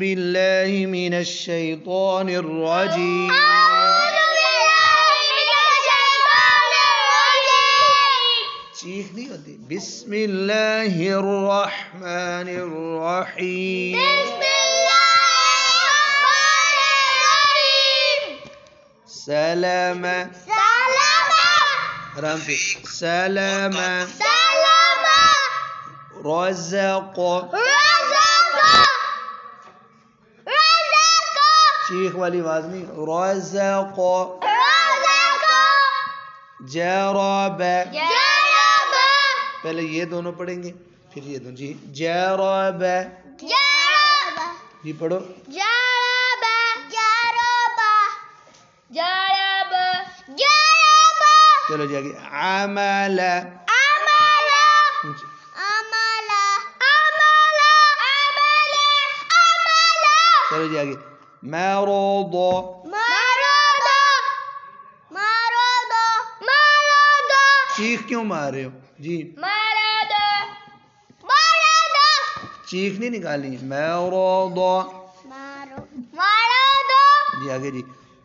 बिल्लाहि मिनश शैतानिर रजीम। चीख नहीं होती। बिस्मिल्लाहिर रहमानिर रहीम। सलामा आराम से। सलामा रज़क़ चीख वाली आवाज नहीं। रज़क़ जरब पहले ये दोनों पढ़ेंगे फिर ये दोनों। जी जरब जी पढ़ो। चलो जी आगे। अमल चलो जी आगे। मरद चीख क्यों मार रहे हो जी? चीख नहीं निकाली। मरद जी आगे जी।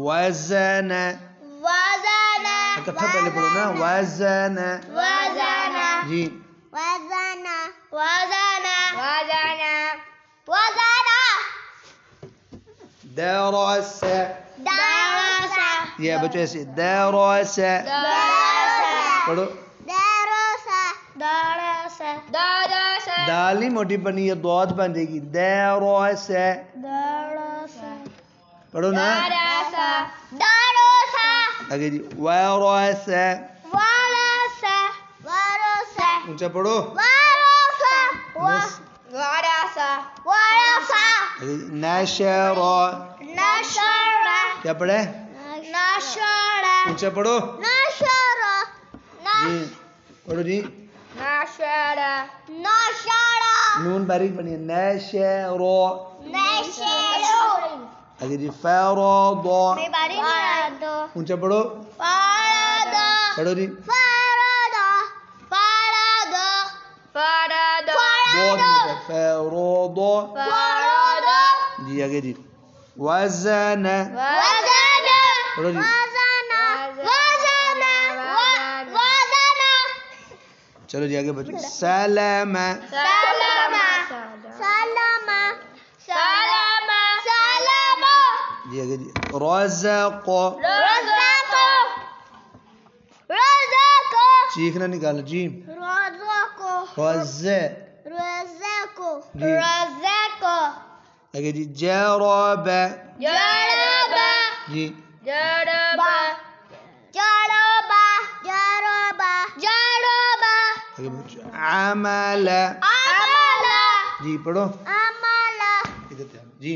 वज़न इकट्ठा पहले पढ़ो ना। वज़न जी। दरस ये बच्चों ऐसे। दरस पढ़ो। दाल नहीं मोटी बनी है, दौद बन जाएगी। दरस पढ़ो ना आगे जी। वरस ऊंचा पढ़ो। नशर क्या पढ़े? ऊंचा पढ़ो जी। पढ़ो जी। नून बारीक बनी है। नशर आगे जी। फरद ऊंचा पढ़ो। पढ़ो जी। फरद जी आगे जी। वज़न पढ़ो जी। चलो जी आगे बच्चों। सलामा जी आगे जी। रज़क़ चीखना निकालो जी। जी आगे जी। जरब जी। आगे बच्चों। अमल जी पढ़ो। इधर ध्यान जी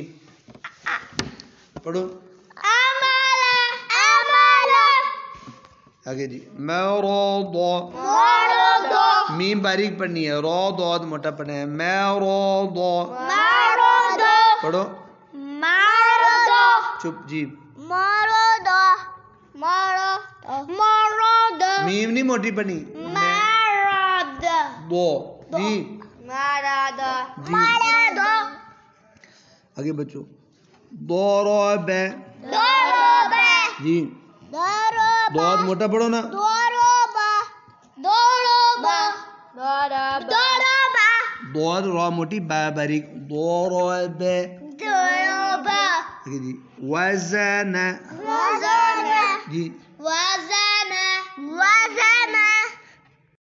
पढ़ो। आगे जी। मरद मीम बारीक पढ़नी है। रो दौद मोटा पढ़ना है। मरद पढ़ो। चुप जी। मीम नहीं मोटी पढ़नी। दो जी आगे बच्चों। दरब जी। दौद मोटा पढ़ो ना। दौद रो मोटी बा बारीक। दरब आगे जी। वज़न जी।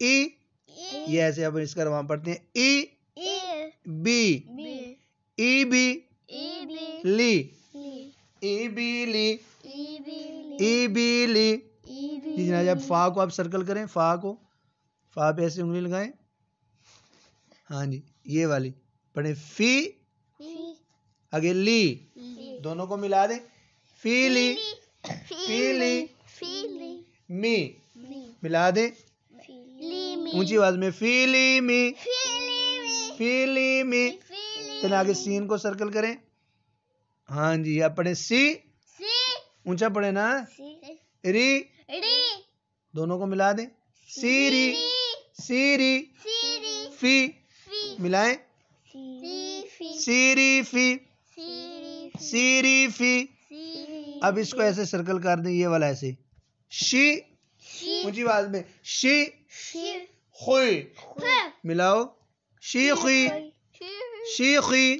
ई ये ऐसे अपन इसका वहां पढ़ते हैं। ई बी ई बी ली ई बी ली ई बी ली जी जनाब। जब फा को आप सर्कल करें, फा पे ऐसे उंगली लगाएं। हाँ जी ये वाली पढ़े। फी आगे ली दोनों को मिला दें। फीली, फीली, मी, मिला दे ऊंची आवाज में, फीली मी, फीली मी। चलिए आगे सीन को सर्कल करें। हाँ जी, आप पढ़े सी, ऊंचा पढ़े ना, री, दोनों को मिला दें, सीरी, सीरी, फी, मिलाएं, सीरी फी, सीरी फी। अब इसको ऐसे सर्कल कर दें, ये वाला ऐसे, शी, ऊंची आवाज में, शी, खुई, मिलाओ, शी खुई, शी खुई,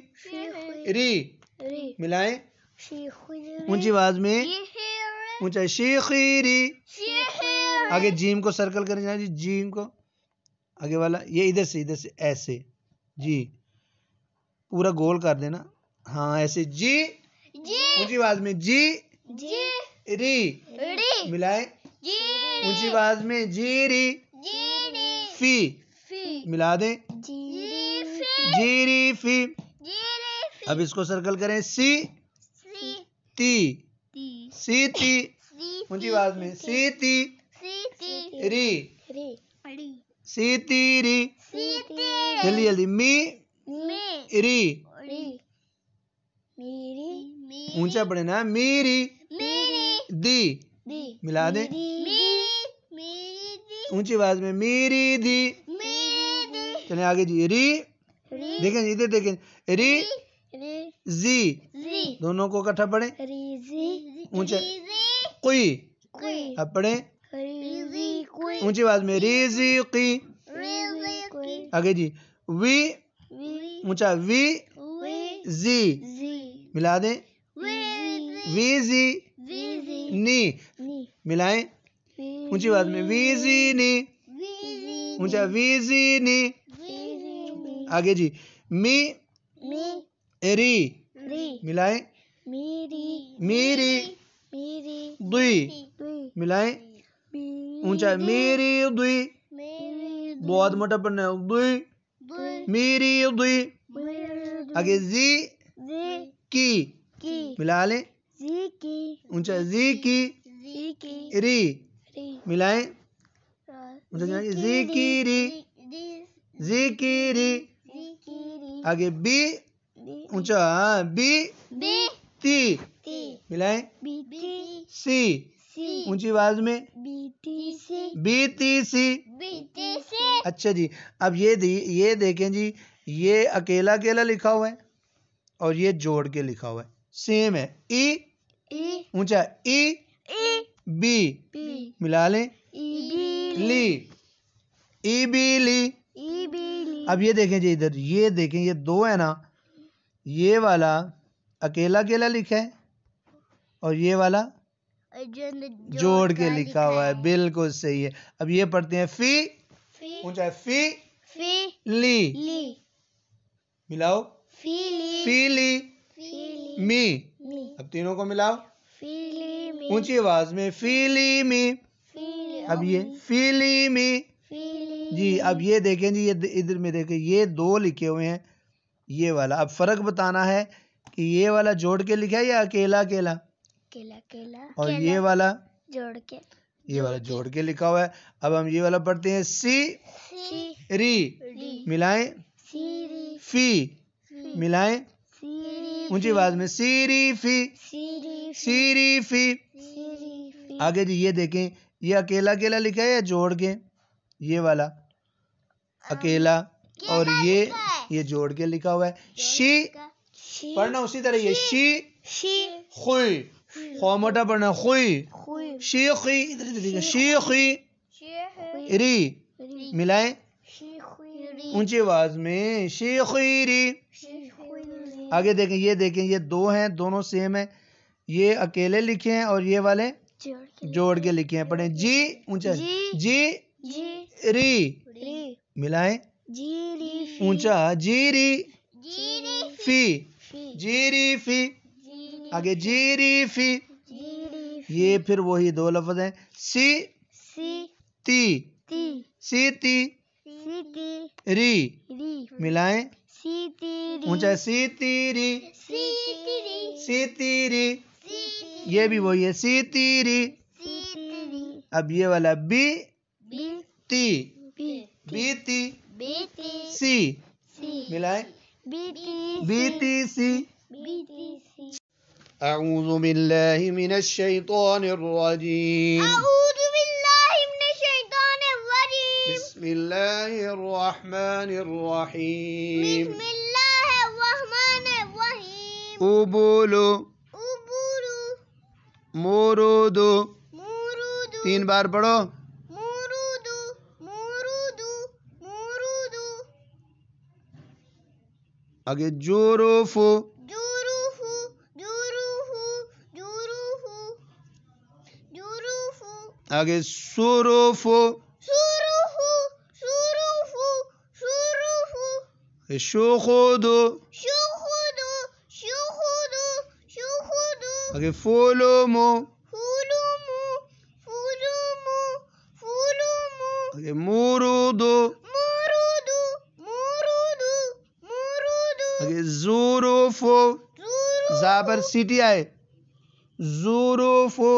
री, मिलाएं, ऊंची आवाज में, ऊंचा, शी खीरी। आगे जीम को सर्कल करें जी, जीम को आगे वाला, ये इधर से ऐसे, जी पूरा गोल कर देना। हाँ ऐसे, जी, ऊंची आवाज में, जी, री, मिलाए, ऊंची आवाज में, जी री, फी, मिला दें, जीरी फी। अब इसको सर्कल करें, सी, ती, सी ती, ऊंची आवाज में, सी ती, री, सी ती री, जल्दी जल्दी, मी, री, ऊंचा पड़े ना, मीरी, दी, मिला दे, ऊंची आवाज में, मीरी दी। चलिए आगे जी, री, देखें इधर देखें, री, जी, दोनों को इकट्ठा पढ़े, ऊंचा, कुई, अब पढ़े ऊंची आवाज में, रीजी की। आगे जी, वी, ऊंचा, वी, जी, मिला दें, वीजी, नी, मिलाएं, ऊंची आवाज में, वीजी नी, ऊंचा, वीजी नी। आगे जी, मी, री, मिलाएं, मीरी, दुई, मिलाएं, ऊंचा, मेरी दुई, बहुत मोटा पढ़ना है, दुई, मेरी दुई। आगे जी, की, मिला लें, ऊंचा, जी की, री, मिलाएं, ऊंचा, जी की री, जी की री। आगे बी, ऊंचा, बी, ती, मिलाएं, सी, ऊंची आवाज में, बीती सी। अच्छा जी, अब ये देखें जी, ये अकेला अकेला लिखा हुआ है और ये जोड़ के लिखा हुआ है, सेम है, ई, ऊंचा, ई, बी, मिला लें, ली, ई बी ली। अब ये देखें जी, इधर ये देखें, ये दो है ना, ये वाला अकेला अकेला लिखा है और ये वाला जोड़ के लिखा हुआ है, बिल्कुल सही है। अब ये पढ़ते हैं, फी, ऊंचा, फी, ली, मिलाओ, फीली, मी, अब तीनों को मिलाओ, ऊंची आवाज में, फीली मी। अब ये फीली मी जी। अब ये देखें जी, ये इधर में देखें, ये दो लिखे हुए हैं, ये वाला। अब फर्क बताना है कि ये वाला जोड़ के लिखा है या अकेला अकेला, और ये वाला जोड़ के, ये वाला जोड़ के लिखा हुआ है। अब हम ये वाला पढ़ते हैं, सी, री, मिलाएं, फी, मिलाएं, ऊंची आवाज में, सीरी फी, सीरी फी। आगे जी ये देखें, ये अकेला अकेला लिखा है या जोड़ के, ये वाला अकेला और ये जोड़ के लिखा हुआ है, शी, पढ़ना उसी तरह, ये शी, खुई, खो मोटा पढ़ना, खुई, शीखी, इधर शीखी, री, मिलाएं, ऊंची आवाज में, शीखीरी। आगे देखें, ये दो हैं, दोनों सेम है, ये अकेले लिखे हैं और ये वाले जोड़ के लिखे हैं। पढ़ें, जी, ऊंचा, जी, री, मिलाएं, ऊंचा, जीरी, फी, जीरी फी। आगे जीरी फी, ये फिर वही दो लफ्ज हैं, सी, ती, सी ती, री, मिलाएं, ऊंचा, सी तीरी, सी तीरी। ये भी वही है, सी तीरी। अब ये वाला बी ती, बीती, सी मिलाए, बीती सी। अऊज़ु बिल्लाहि मिनश शैतानिर रजीम। बिस्मिल्लाहिर रहमानिर रहीम। उबुलु, मुरुदु, 3 बार पढ़ो। आगे जुरूफु, आगे सुरूफु, शुखुदु, आगे फुलुमु, आगे मुरुदु, आगे जुरूफु, ज़ाबर सीटी आए, जुरूफु,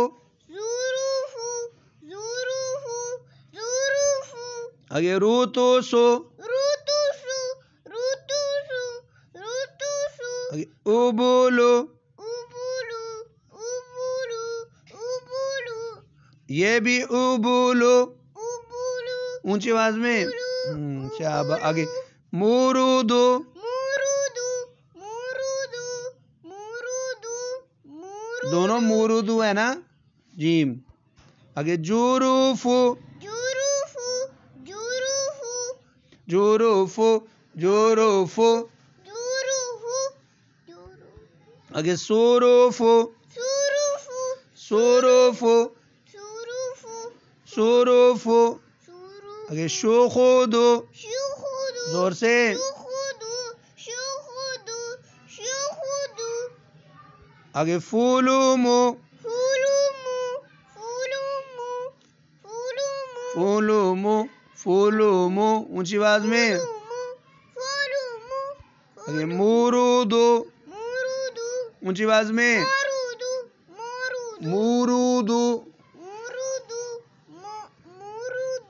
आगे रुतुसु, आगे उबुलु, ये भी उबुलु, ऊंची आवाज में। शाबाश। आगे मुरुदु, दोनों मुरुदु है ना, जीम। आगे जुरूफु, जुरूफु, जुरूफु, आगे सुरूफु, सुरूफु, सुरूफु, आगे शुखुदु, जोर से, आगे फुलुमु, फुलुमु, फुलुमु, ऊंची आवाज में। आगे मुरुदु, ऊंची आवाज में, मुरुदु।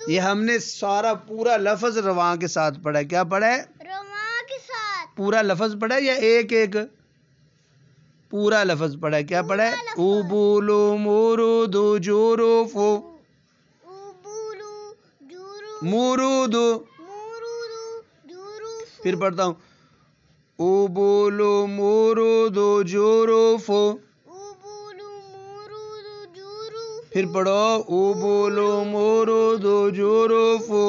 ये हमने सारा पूरा लफ्ज रवा के साथ पढ़ा है। क्या पढ़ा है? रवा के साथ पूरा लफ्ज पढ़ा है या एक एक? पूरा लफ्ज पढ़ा है। क्या पढ़ा है? उबुलु मुरुदु जुरूफु, मुरुदु। फिर पढ़ता हूँ, उबुलु मुरुदु जुरूफु। फिर पढ़ो, उबुलु मुरुदु जुरूफु।